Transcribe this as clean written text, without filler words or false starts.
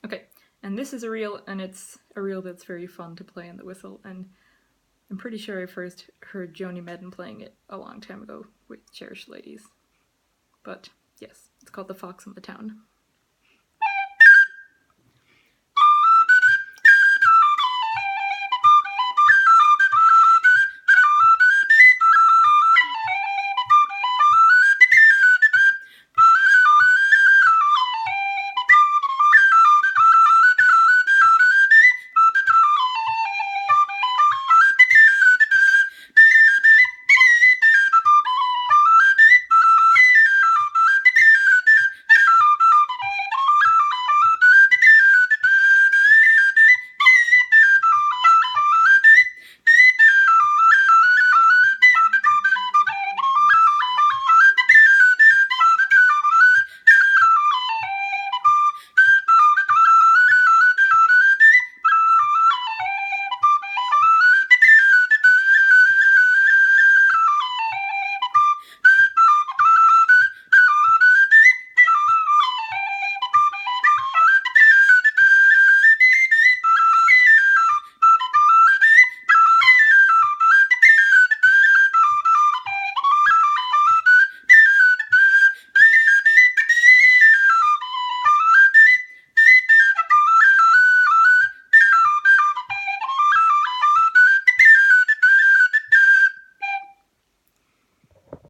Okay, and this is a reel, and it's a reel that's very fun to play on the whistle, and I'm pretty sure I first heard Joni Medon playing it a long time ago with Cherished Ladies. But yes, it's called The Fox and the Town.